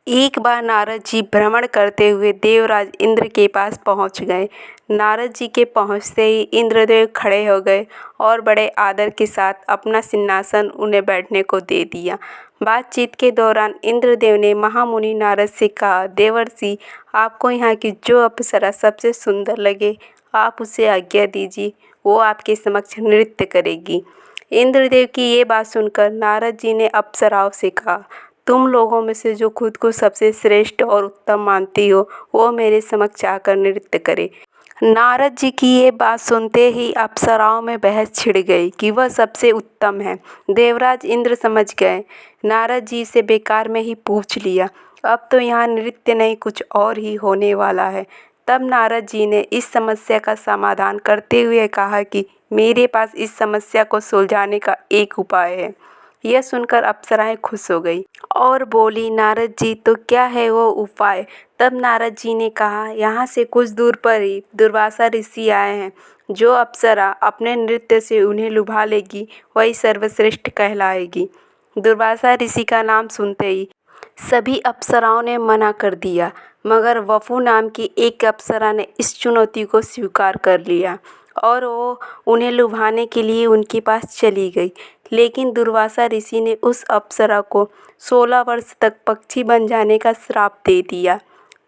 एक बार नारद जी भ्रमण करते हुए देवराज इंद्र के पास पहुंच गए। नारद जी के पहुंचते ही इंद्रदेव खड़े हो गए और बड़े आदर के साथ अपना सिंहासन उन्हें बैठने को दे दिया। बातचीत के दौरान इंद्रदेव ने महामुनि नारद से कहा, देवर्षि, आपको यहाँ की जो अप्सरा सबसे सुंदर लगे आप उसे आज्ञा दीजिए, वो आपके समक्ष नृत्य करेगी। इंद्रदेव की ये बात सुनकर नारद जी ने अप्सराओं से कहा, तुम लोगों में से जो खुद को सबसे श्रेष्ठ और उत्तम मानती हो वो मेरे समक्ष आकर नृत्य करे। नारद जी की ये बात सुनते ही अप्सराओं में बहस छिड़ गई कि वह सबसे उत्तम है। देवराज इंद्र समझ गए नारद जी से बेकार में ही पूछ लिया, अब तो यहाँ नृत्य नहीं कुछ और ही होने वाला है। तब नारद जी ने इस समस्या का समाधान करते हुए कहा कि मेरे पास इस समस्या को सुलझाने का एक उपाय है। यह सुनकर अप्सराएं खुश हो गई और बोली, नारद जी तो क्या है वो उपाय। तब नारद जी ने कहा, यहाँ से कुछ दूर पर ही दुर्वासा ऋषि आए हैं। जो अप्सरा अपने नृत्य से उन्हें लुभा लेगी वही सर्वश्रेष्ठ कहलाएगी। दुर्वासा ऋषि का नाम सुनते ही सभी अप्सराओं ने मना कर दिया, मगर वफू नाम की एक अप्सरा ने इस चुनौती को स्वीकार कर लिया और वो उन्हें लुभाने के लिए उनके पास चली गई। लेकिन दुर्वासा ऋषि ने उस अप्सरा को 16 वर्ष तक पक्षी बन जाने का श्राप दे दिया।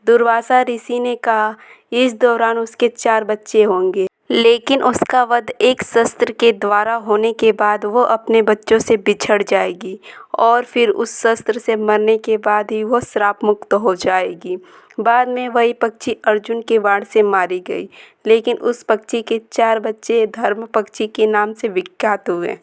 दुर्वासा ऋषि ने कहा, इस दौरान उसके 4 बच्चे होंगे, लेकिन उसका वध एक शस्त्र के द्वारा होने के बाद वो अपने बच्चों से बिछड़ जाएगी और फिर उस शस्त्र से मरने के बाद ही वो श्राप मुक्त हो जाएगी। बाद में वही पक्षी अर्जुन के बाण से मारी गई, लेकिन उस पक्षी के 4 बच्चे धर्म पक्षी के नाम से विख्यात हुए।